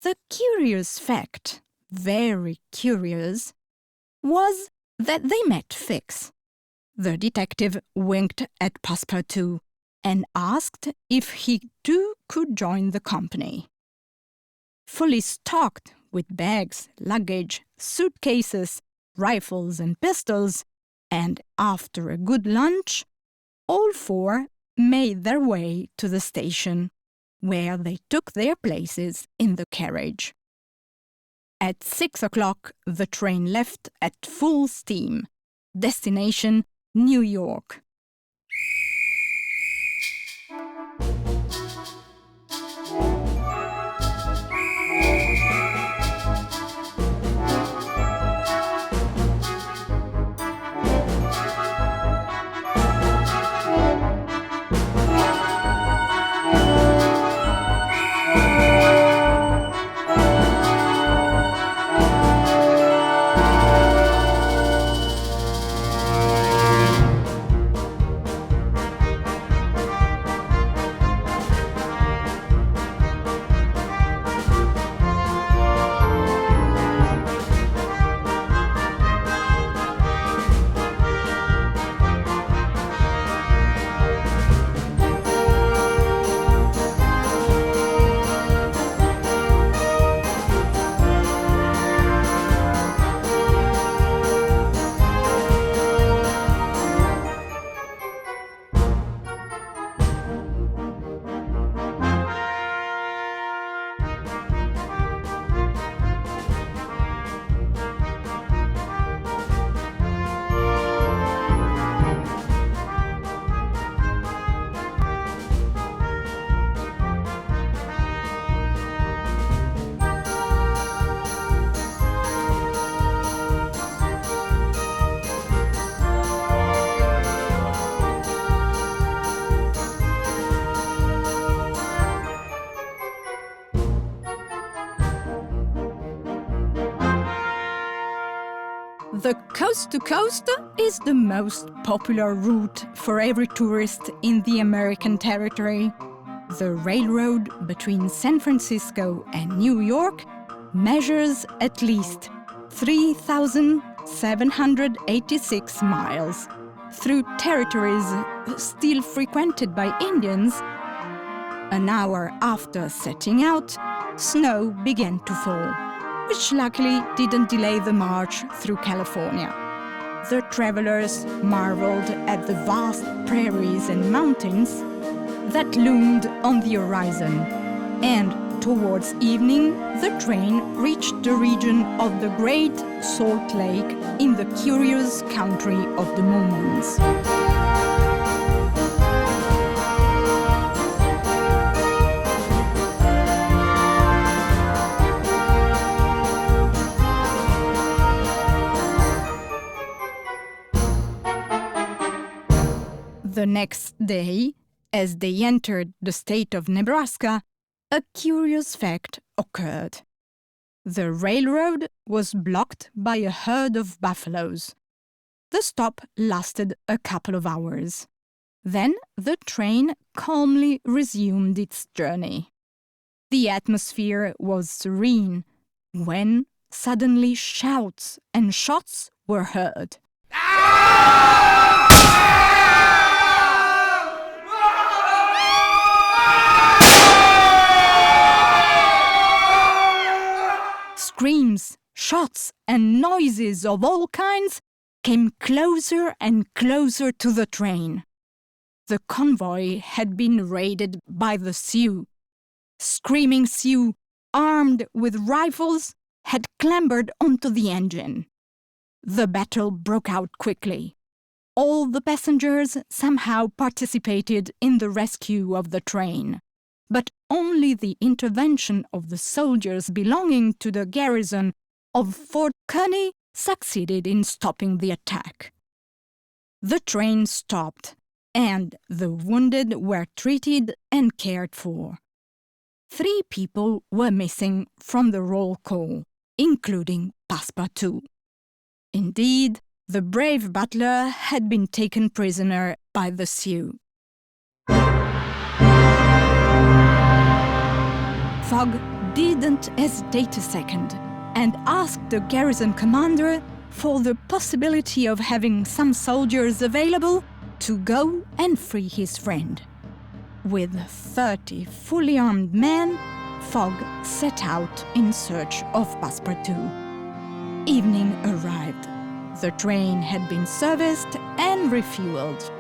The curious fact, very curious, was that they met Fix. The detective winked at Passepartout and asked if he too could join the company. Fully stocked with bags, luggage, suitcases, rifles and pistols, and after a good lunch, all four made their way to the station, where they took their places in the carriage. At 6 o'clock, the train left at full steam. Destination, New York. The coast-to-coast is the most popular route for every tourist in the American territory. The railroad between San Francisco and New York measures at least 3,786 miles through territories still frequented by Indians. An hour after setting out, snow began to fall, which luckily didn't delay the march through California. The travelers marveled at the vast prairies and mountains that loomed on the horizon, and towards evening, the train reached the region of the Great Salt Lake in the curious country of the Mormons. The next day, as they entered the state of Nebraska, a curious fact occurred. The railroad was blocked by a herd of buffaloes. The stop lasted a couple of hours. Then the train calmly resumed its journey. The atmosphere was serene when suddenly shouts and shots were heard. Screams, shots, and noises of all kinds came closer and closer to the train. The convoy had been raided by the Sioux. Screaming Sioux, armed with rifles, had clambered onto the engine. The battle broke out quickly. All the passengers somehow participated in the rescue of the train, but only the intervention of the soldiers belonging to the garrison of Fort Kearny succeeded in stopping the attack. The train stopped, and the wounded were treated and cared for. 3 people were missing from the roll call, including Passepartout. Indeed, the brave butler had been taken prisoner by the Sioux. Fogg didn't hesitate a second and asked the garrison commander for the possibility of having some soldiers available to go and free his friend. With 30 fully armed men, Fogg set out in search of Passepartout. Evening arrived. The train had been serviced and refueled.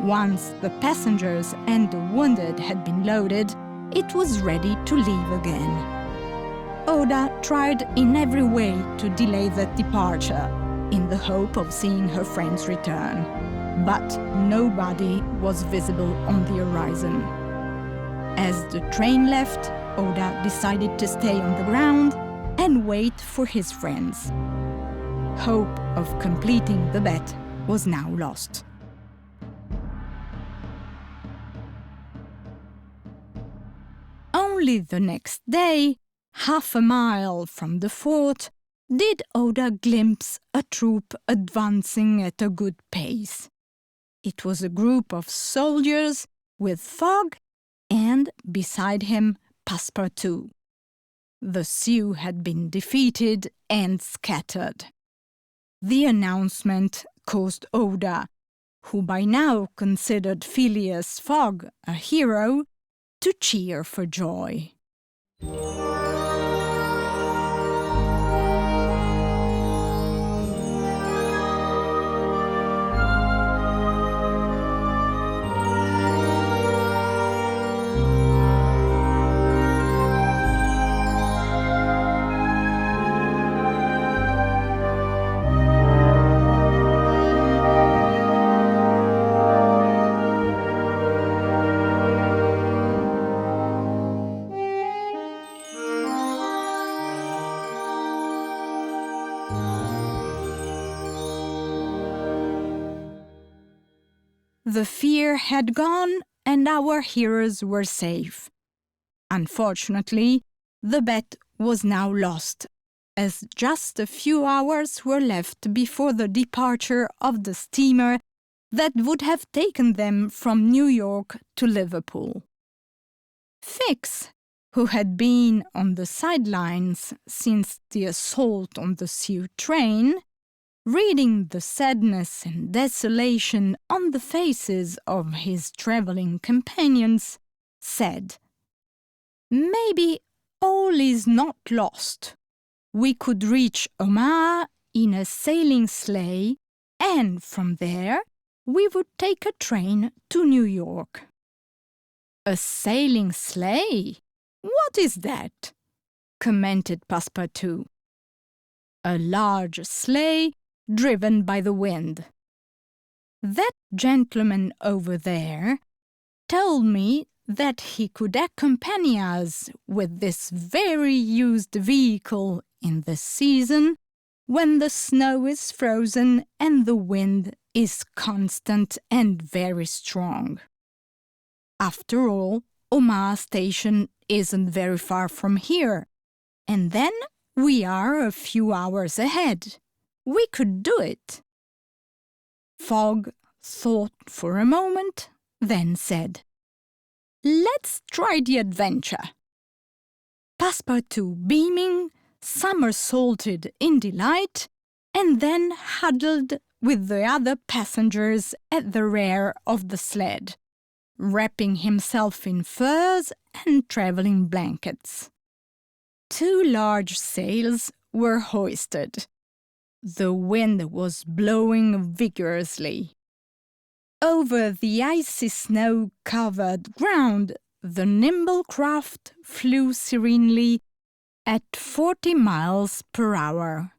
Once the passengers and the wounded had been loaded, it was ready to leave again. Aouda tried in every way to delay the departure, in the hope of seeing her friends return. But nobody was visible on the horizon. As the train left, Aouda decided to stay on the ground and wait for his friends. Hope of completing the bet was now lost. Only the next day, half a mile from the fort, did Aouda glimpse a troop advancing at a good pace. It was a group of soldiers with Fogg and, beside him, Passepartout. The Sioux had been defeated and scattered. The announcement caused Aouda, who by now considered Phileas Fogg a hero, to cheer for joy. The fear had gone and our heroes were safe. Unfortunately, the bet was now lost, as just a few hours were left before the departure of the steamer that would have taken them from New York to Liverpool. Fix, who had been on the sidelines since the assault on the Sioux train, reading the sadness and desolation on the faces of his traveling companions, said, "Maybe all is not lost. We could reach Omaha in a sailing sleigh, and from there we would take a train to New York." "A sailing sleigh? What is that?" commented Passepartout. "A large sleigh driven by the wind. That gentleman over there told me that he could accompany us with this very used vehicle in the season when the snow is frozen and the wind is constant and very strong. After all, Omaha Station isn't very far from here, and then we are a few hours ahead. We could do it." Fogg thought for a moment, then said, "Let's try the adventure." Passepartout, beaming, somersaulted in delight, and then huddled with the other passengers at the rear of the sled, wrapping himself in furs and travelling blankets. 2 large sails were hoisted. The wind was blowing vigorously. Over the icy snow-covered ground, the nimble craft flew serenely at 40 miles per hour.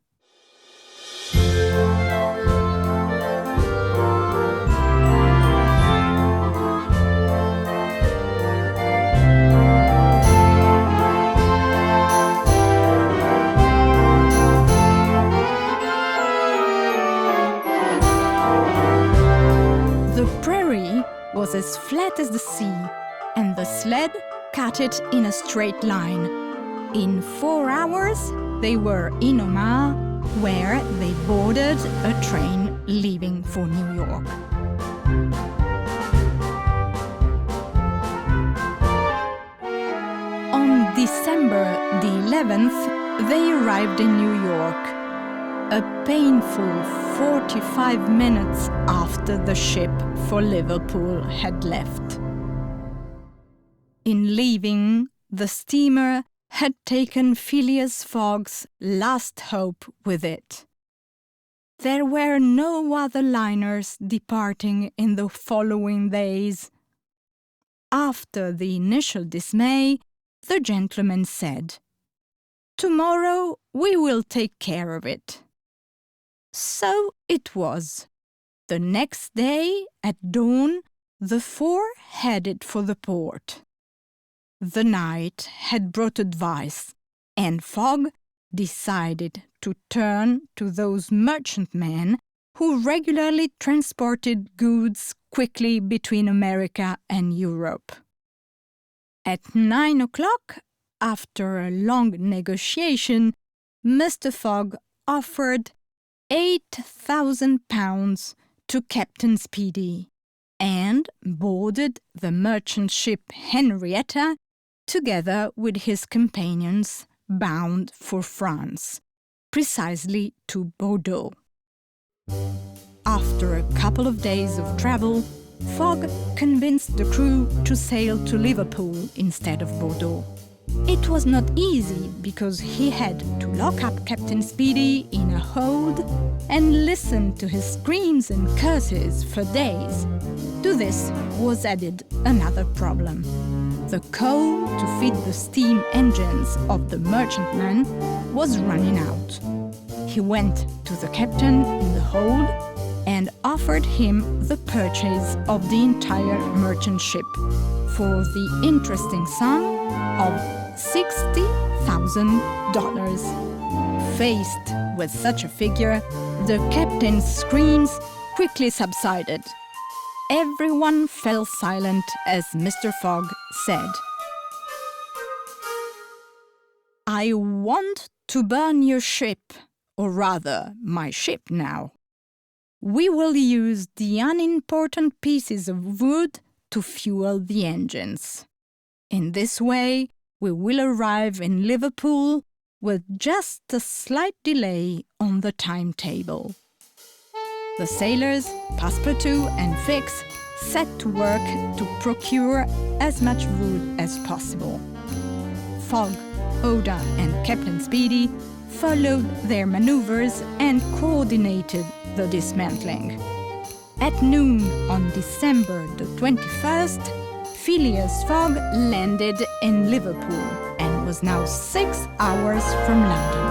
The prairie was as flat as the sea, and the sled cut it in a straight line. In 4 hours, they were in Omaha, where they boarded a train leaving for New York. On December the 11th, they arrived in New York, a painful 45 minutes after the ship for Liverpool had left. In leaving, the steamer had taken Phileas Fogg's last hope with it. There were no other liners departing in the following days. After the initial dismay, the gentleman said, "Tomorrow we will take care of it." So it was. The next day, at dawn, the 4 headed for the port. The night had brought advice, and Fogg decided to turn to those merchantmen who regularly transported goods quickly between America and Europe. At 9 o'clock, after a long negotiation, Mr. Fogg offered £8,000 to Captain Speedy, and boarded the merchant ship Henrietta together with his companions bound for France, precisely to Bordeaux. After a couple of days of travel, Fogg convinced the crew to sail to Liverpool instead of Bordeaux. It was not easy because he had to lock up Captain Speedy in a hold and listen to his screams and curses for days. To this was added another problem. The coal to feed the steam engines of the merchantman was running out. He went to the captain in the hold and offered him the purchase of the entire merchant ship for the interesting sum of $60,000. Faced with such a figure, the captain's screams quickly subsided. Everyone fell silent as Mr. Fogg said, "I want to burn your ship, or rather my ship now. We will use the unimportant pieces of wood to fuel the engines. In this way, we will arrive in Liverpool with just a slight delay on the timetable." The sailors, Passepartout and Fix, set to work to procure as much wood as possible. Fogg, Aouda and Captain Speedy followed their maneuvers and coordinated the dismantling. At noon on December the 21st, Phileas Fogg landed in Liverpool and was now 6 hours from London.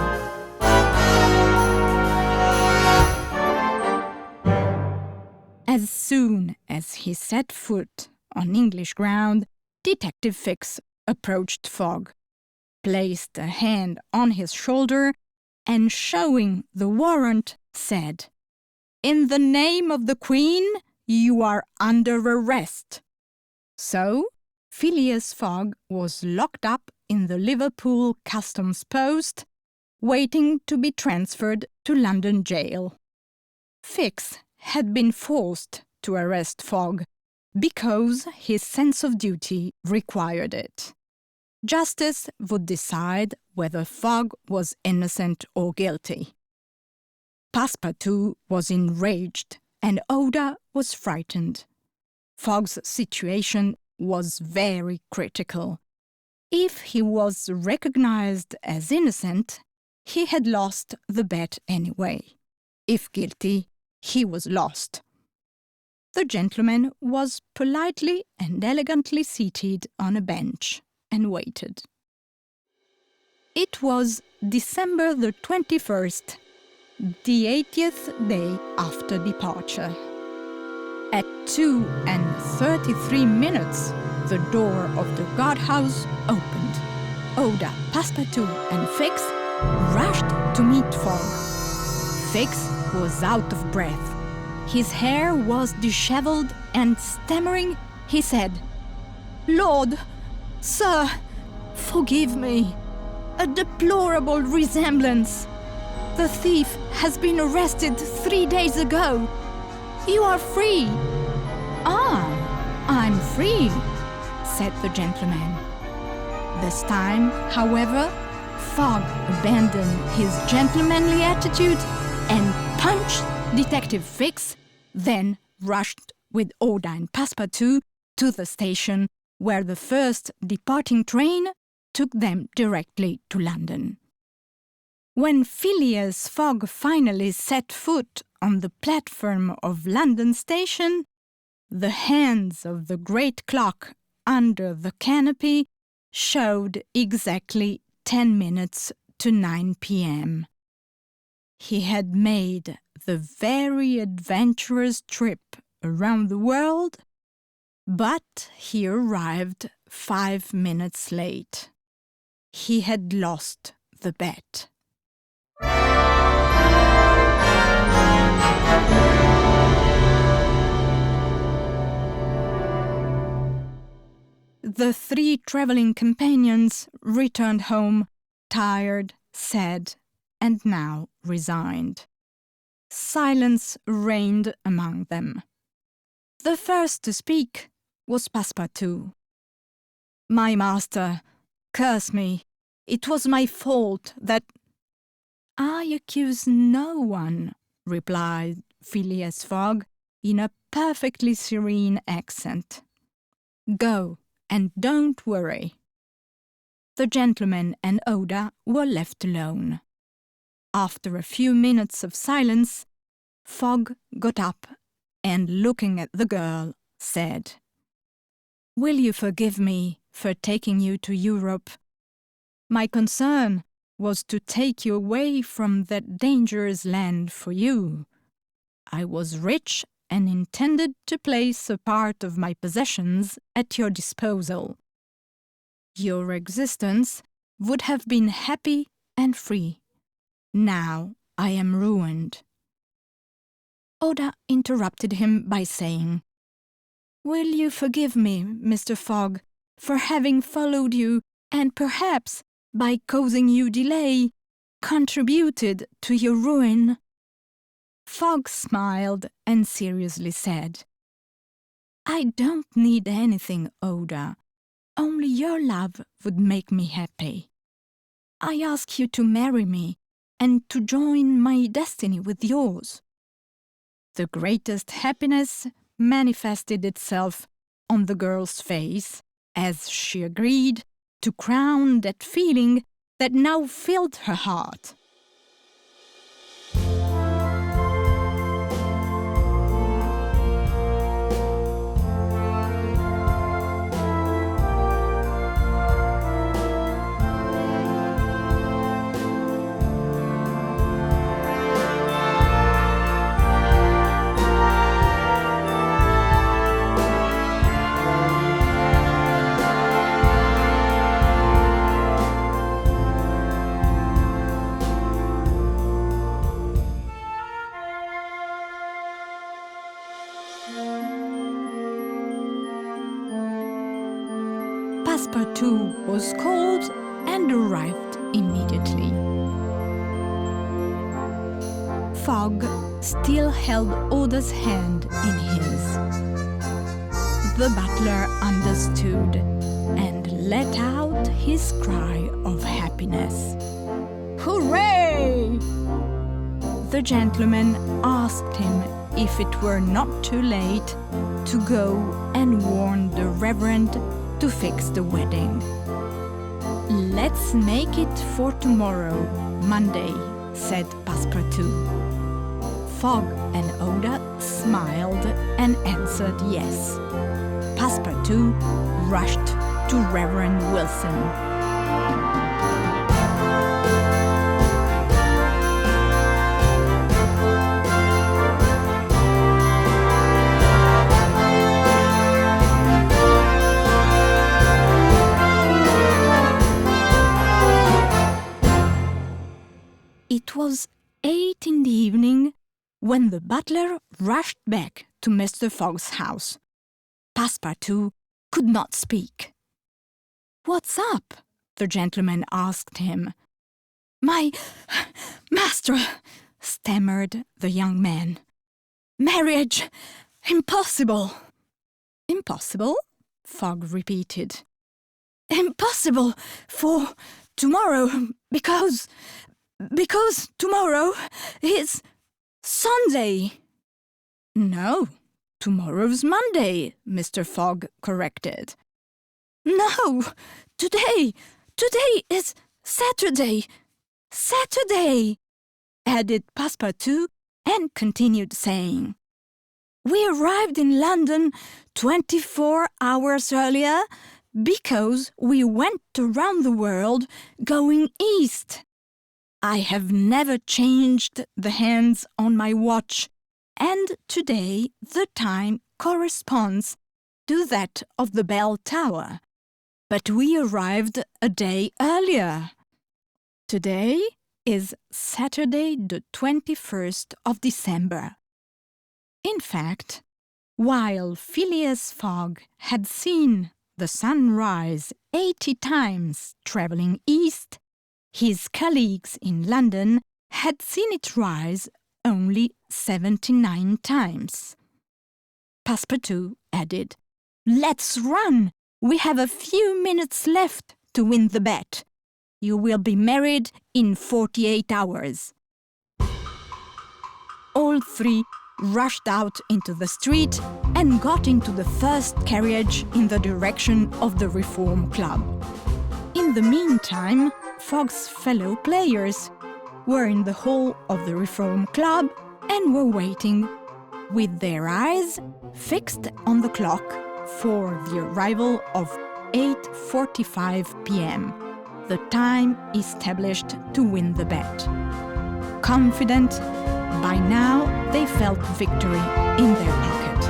As soon as he set foot on English ground, Detective Fix approached Fogg, placed a hand on his shoulder, and showing the warrant, said, "In the name of the Queen, you are under arrest." So, Phileas Fogg was locked up in the Liverpool Customs Post, waiting to be transferred to London jail. Fix had been forced to arrest Fogg because his sense of duty required it. Justice would decide whether Fogg was innocent or guilty. Passepartout was enraged and Aouda was frightened. Fogg's situation was very critical. If he was recognized as innocent, he had lost the bet anyway. If guilty, he was lost. The gentleman was politely and elegantly seated on a bench and waited. It was December the 21st, the 80th day after departure. At 2:33, the door of the guardhouse opened. Aouda, Passepartout and Fix rushed to meet Fogg. Fix was out of breath. His hair was disheveled and stammering, he said, "Lord, sir, forgive me. A deplorable resemblance. The thief has been arrested 3 days ago. You are free." "Ah, I'm free," said the gentleman. This time, however, Fogg abandoned his gentlemanly attitude and punched Detective Fix, then rushed with Aouda and Passepartout to the station where the first departing train took them directly to London. When Phileas Fogg finally set foot on the platform of London Station, the hands of the great clock under the canopy showed exactly 10 minutes to 9 p.m. He had made the very adventurous trip around the world, but he arrived 5 minutes late. He had lost the bet. The 3 traveling companions returned home, tired, sad, and now resigned. Silence reigned among them. The first to speak was Passepartout. "My master, curse me. It was my fault that—" "I accuse no one," replied Phileas Fogg in a perfectly serene accent. "Go, and don't worry." The gentleman and Aouda were left alone. After a few minutes of silence, Fogg got up and, looking at the girl, said, "Will you forgive me for taking you to Europe? My concern was to take you away from that dangerous land for you. I was rich and intended to place a part of my possessions at your disposal. Your existence would have been happy and free. Now I am ruined." Aouda interrupted him by saying, "Will you forgive me, Mr. Fogg, for having followed you and perhaps, by causing you delay, contributed to your ruin?" Fogg smiled and seriously said, "I don't need anything, Aouda. Only your love would make me happy. I ask you to marry me and to join my destiny with yours." The greatest happiness manifested itself on the girl's face as she agreed to crown that feeling that now filled her heart. Passepartout was called and arrived immediately. Fogg still held Aouda's hand in his. The butler understood and let out his cry of happiness. "Hooray!" The gentleman asked him if it were not too late to go and warn the Reverend to fix the wedding. "Let's make it for tomorrow, Monday," said Passepartout. Fogg and Aouda smiled and answered yes. Passepartout rushed to Reverend Wilson. It was 8 in the evening when the butler rushed back to Mr. Fogg's house. Passepartout could not speak. "What's up?" the gentleman asked him. "My master," stammered the young man. "Marriage impossible." "Impossible?" Fogg repeated. "Impossible for tomorrow because tomorrow is Sunday." "No, tomorrow's Monday," Mr. Fogg corrected. "No, today is Saturday, added Passepartout and continued saying, "We arrived in London 24 hours earlier because we went around the world going east. I have never changed the hands on my watch, and today the time corresponds to that of the bell tower. But we arrived a day earlier. Today is Saturday the 21st of December. In fact, while Phileas Fogg had seen the sun rise 80 times travelling east, his colleagues in London had seen it rise only 79 times. Passepartout added, "Let's run! We have a few minutes left to win the bet. You will be married in 48 hours. All three rushed out into the street and got into the first carriage in the direction of the Reform Club. In the meantime, Fogg's fellow players were in the hall of the Reform Club and were waiting, with their eyes fixed on the clock for the arrival of 8:45 p.m., the time established to win the bet. Confident, by now they felt victory in their pocket.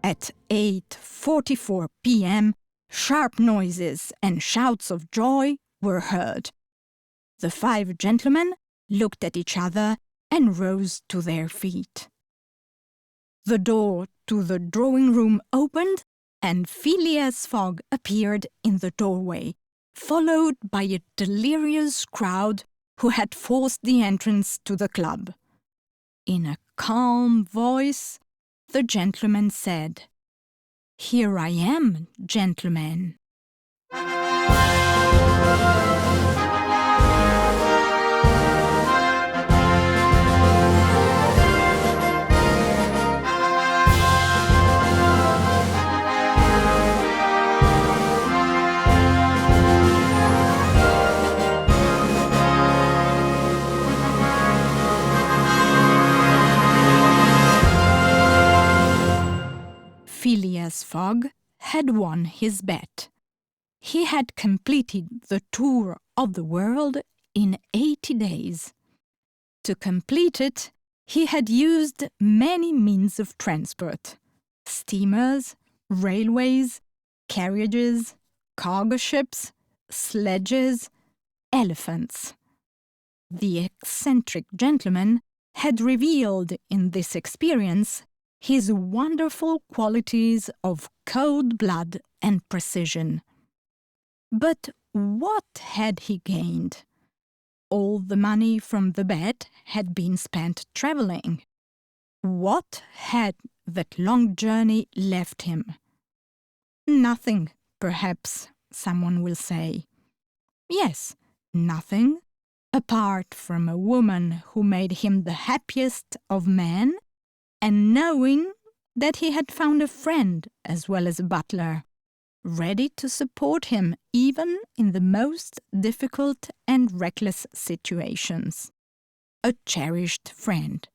At 8:44 p.m., sharp noises and shouts of joy were heard. The five gentlemen looked at each other and rose to their feet. The door to the drawing-room opened, and Phileas Fogg appeared in the doorway, followed by a delirious crowd who had forced the entrance to the club. In a calm voice, the gentleman said, "Here I am, gentlemen." Phileas Fogg had won his bet. He had completed the tour of the world in 80 days. To complete it, he had used many means of transport: steamers, railways, carriages, cargo ships, sledges, elephants. The eccentric gentleman had revealed in this experience his wonderful qualities of cold blood and precision. But what had he gained? all the money from the bet had been spent traveling. What had that long journey left him? Nothing, perhaps, someone will say. Yes, nothing, apart from a woman who made him the happiest of men, and knowing that he had found a friend as well as a butler, ready to support him even in the most difficult and reckless situations. A cherished friend.